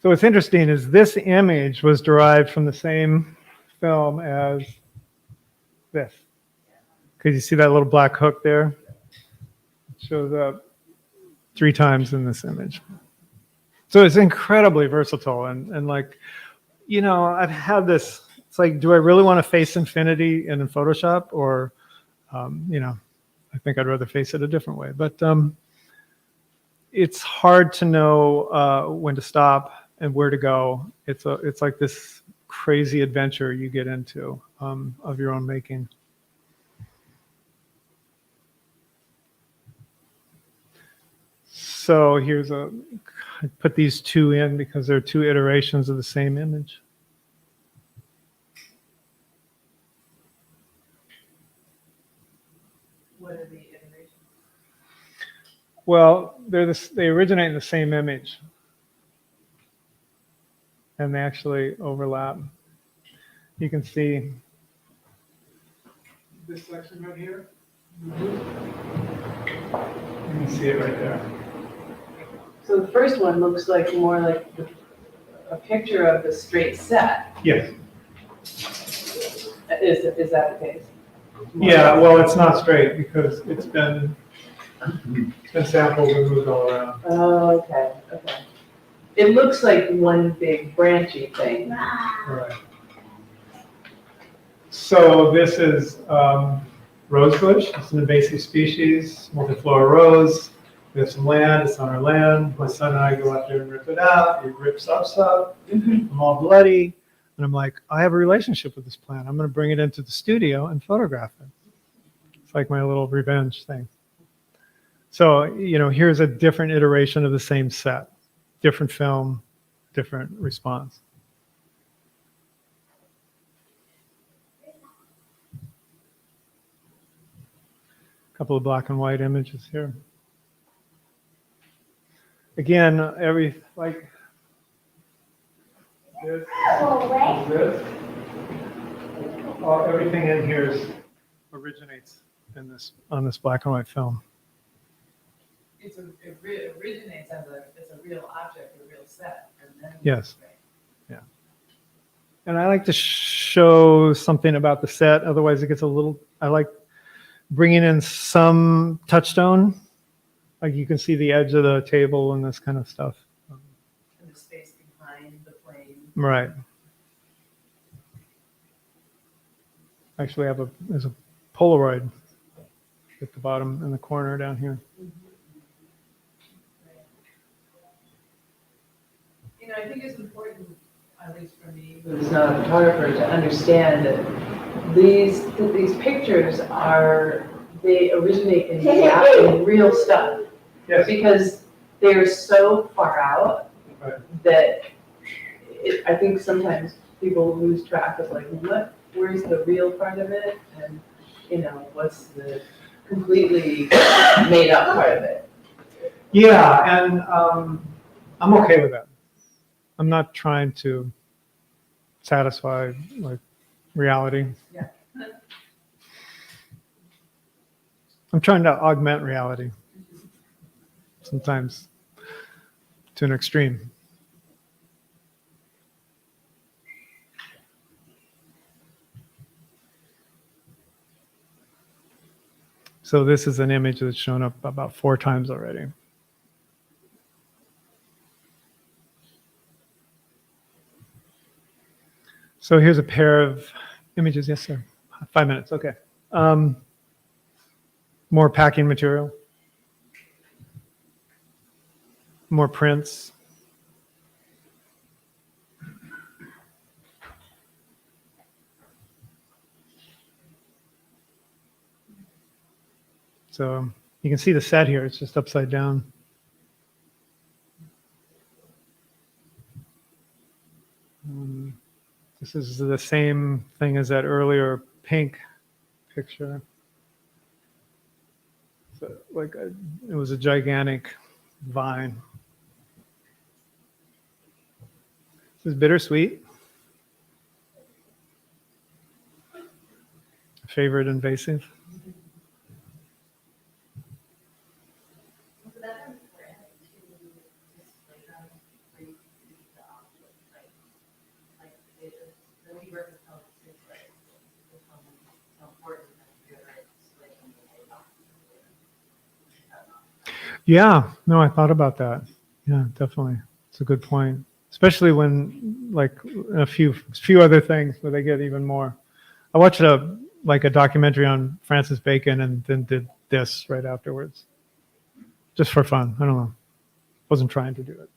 So what's interesting is this image was derived from the same film as this. Could you see that little black hook there? It shows up 3 times in this image. So it's incredibly versatile and like, I've had this, it's like, do I really want to face infinity in Photoshop or, I think I'd rather face it a different way. But it's hard to know when to stop and where to go. It's like this crazy adventure you get into of your own making. So I put these 2 in because they're 2 iterations of the same image. What are the iterations? Well, they originate in the same image. And they actually overlap. You can see this section right here. You can see it right there. So the first one looks like more like a picture of the straight set. Yes. Is that the case? Yeah, well, it's not straight because it's been sampled and moved all around. Oh, okay. It looks like one big branchy thing. Right. So this is rosebush. It's an invasive species, multiflora rose. We have some land. It's on our land. My son and I go out there and rip it out. It rips up. I'm all bloody. And I'm like, I have a relationship with this plant. I'm going to bring it into the studio and photograph it. It's like my little revenge thing. So, here's a different iteration of the same set. Different film, different response. A couple of black and white images here. Again, Everything in here originates in this on this black and white film. It originates as a real object, a real set, and then. Yes. Yeah. And I like to show something about the set. Otherwise, it gets a little. I like bringing in some touchstone. Like you can see the edge of the table and this kind of stuff. And the space behind the plane. Right. Actually, there's a Polaroid at the bottom in the corner down here. You know, I think it's important, at least for me, who's not a photographer, to understand that these pictures they originate in real stuff. Yes. Because they're so far out that I think sometimes people lose track of like, where's the real part of it? And, you know, what's the completely made up part of it? Yeah, and I'm okay with that. I'm not trying to satisfy like reality. Yeah. I'm trying to augment reality. Sometimes to an extreme. So this is an image that's shown up about 4 times already. So here's a pair of images. Yes, sir. 5 minutes. Okay. More packing material. More prints. So you can see the set here. It's just upside down. This is the same thing as that earlier pink picture. So it was a gigantic vine. This is bittersweet. Favorite invasive. Yeah, no, I thought about that. Yeah, definitely. It's a good point. Especially when, like, a few other things where they get even more. I watched a documentary on Francis Bacon and then did this right afterwards. Just for fun. I don't know. Wasn't trying to do it.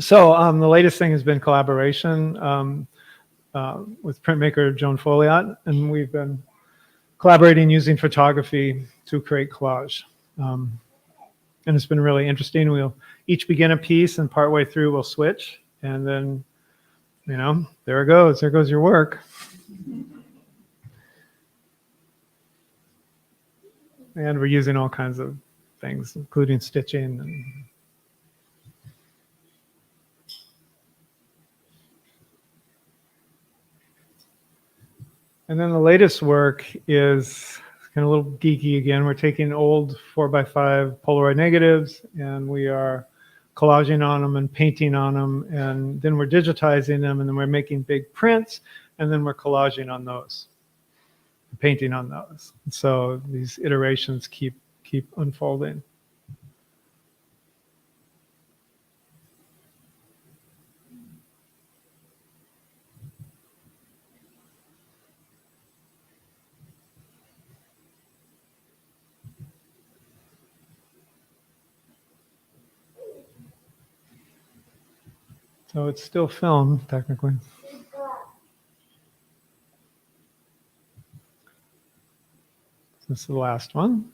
So the latest thing has been collaboration with printmaker Joan Folliot, and we've been collaborating using photography to create collage. And it's been really interesting. We'll each begin a piece and partway through we'll switch. And then, you know, there it goes. There goes your work. And we're using all kinds of things, including stitching. And then the latest work is kind of a little geeky again. We're taking old 4x5 Polaroid negatives and we are collaging on them and painting on them, and then we're digitizing them, and then we're making big prints, and then we're collaging on those, painting on those. So these iterations keep unfolding. So it's still film, technically. This is the last one.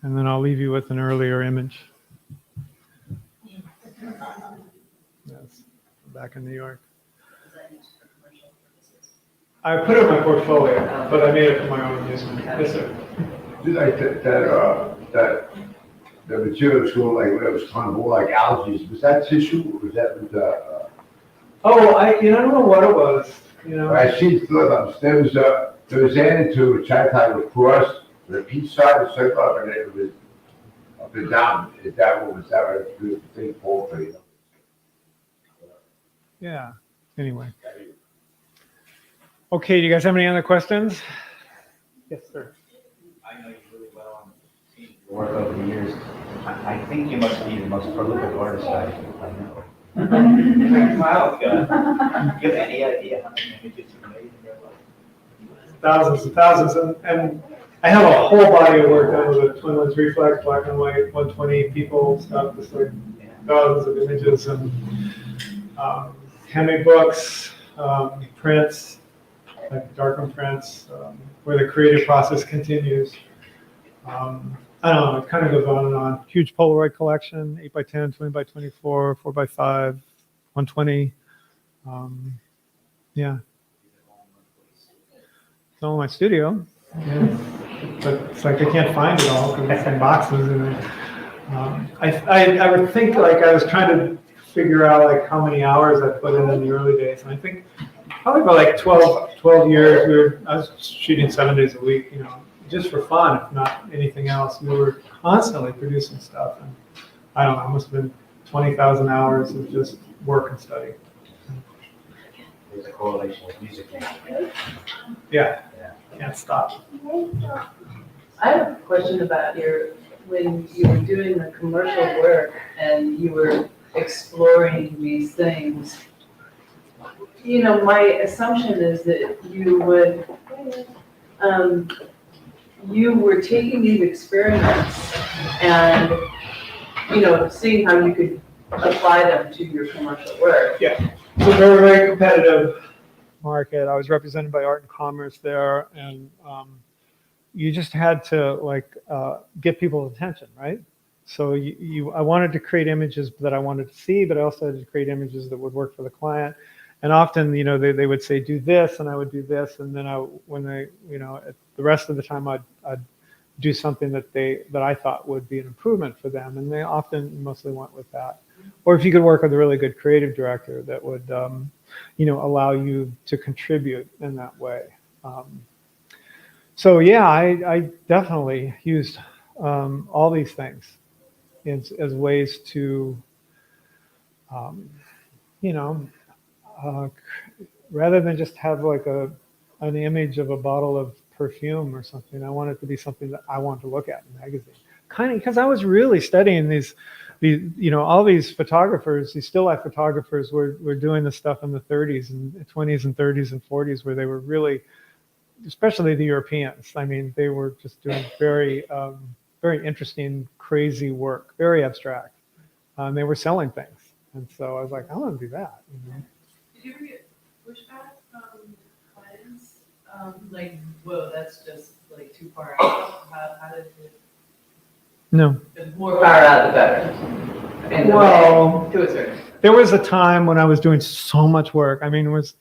And then I'll leave you with an earlier image. Yes, back in New York. I put it in my portfolio, but I made it for my own amusement. Yes, sir. Like that the materials were like, it was kind of more like algae. Was that tissue or was that with Oh, I don't know what it was, I see there was added to a type of cross, the each side was circle up and it was up and down. Is that what was that right? The thing Paul played. yeah, anyway. Okay, do you guys have any other questions? Yes, sir. I know you really well and seen your work over the years. I think you must be the most prolific artist I know. Wow, do you have any idea how many images you made in your life? Thousands and thousands, and I have a whole body of work done with a twin lens reflex, black and white, 120 people stuff, just like thousands of images and handmade books, prints, like darkroom prints, where the creative process continues. I don't know, it kind of goes on and on. Huge Polaroid collection, 8x10, 20x24, 4x5, 120. Yeah. It's all in my studio. Yeah. But it's like I can't find it all because it's in boxes. And I would think like I was trying to figure out like how many hours I put in the early days. And I think probably about like 12 years, I was shooting 7 days a week, just for fun, if not anything else. We were constantly producing stuff. And I don't know, it must have been 20,000 hours of just work and study. There's a correlation with music making. Yeah, can't stop. I have a question about when you were doing the commercial work and you were exploring these things. My assumption is that you were taking these experiments and, seeing how you could apply them to your commercial work. Yeah, it's a very, very competitive market. I was represented by Art and Commerce there, and you just had to get people's attention, right? So I wanted to create images that I wanted to see, but I also had to create images that would work for the client. And often, they would say, do this, and I would do this. And then the rest of the time I'd do something that I thought would be an improvement for them. And they often mostly went with that. Or if you could work with a really good creative director that would, allow you to contribute in that way. So yeah, I definitely used all these things as ways to, rather than just have like an image of a bottle of perfume or something, I want it to be something that I want to look at in a magazine. Kind of because I was really studying these, all these photographers, these still life photographers were doing this stuff in the 30s and 20s and 30s and 40s where they were really, especially the Europeans. I mean, they were just doing very, very interesting, crazy work, very abstract. They were selling things. And so I was like, I want to do that. Did you ever get pushback from clients? Whoa, that's just like too far out. How did it? No. The more far out, the better. Well, to a certain. There was a time when I was doing so much work. I mean, it's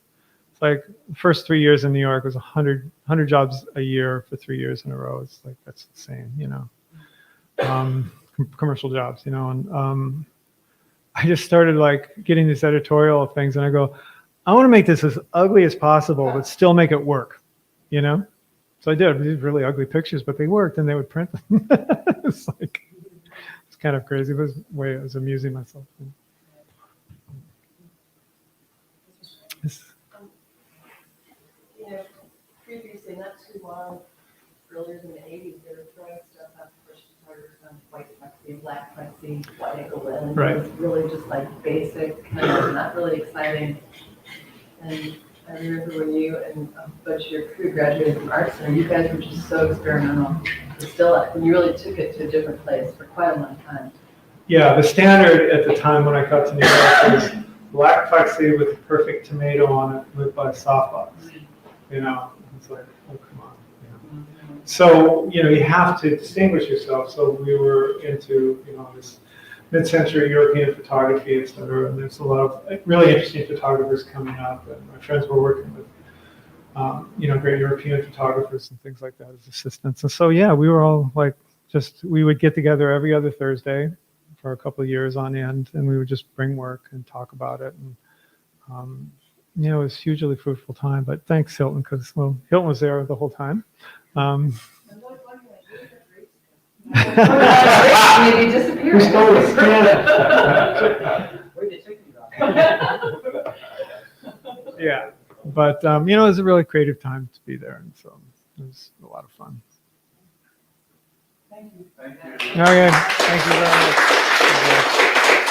like the first 3 years in New York was 100 jobs a year for 3 years in a row. It's like, that's insane, commercial jobs, and I just started getting these editorial things, and I go, I want to make this as ugly as possible, but still make it work, So I did these really ugly pictures, but they worked, and they would print them. It's kind of crazy. It was way I was amusing myself. Previously, not too long, earlier in the 80s, they were throwing stuff out for photographers on white plexi, black plexi, white nickel lens. Right. It was really just basic, kind of not really exciting. And I remember when you and a bunch of your crew graduated from art center, you guys were just so experimental. Still, when you really took it to a different place for quite a long time. Yeah, the standard at the time when I got to New York was black plexi with a perfect tomato on it lit by a softbox. It's like, oh, come on. So, you have to distinguish yourself. So we were into, this mid-century European photography, et cetera. And there's a lot of really interesting photographers coming up. And my friends were working with, great European photographers and things like that as assistants. And so, yeah, we were all we would get together every other Thursday for a couple of years on end, and we would just bring work and talk about it. And, it was hugely fruitful time, but thanks Hilton, because, well, Hilton was there the whole time. Maybe disappeared. Who stole it? Where did you go? Yeah, but, it was a really creative time to be there, and so it was a lot of fun. Thank you. Thank you. Okay, thank you very much.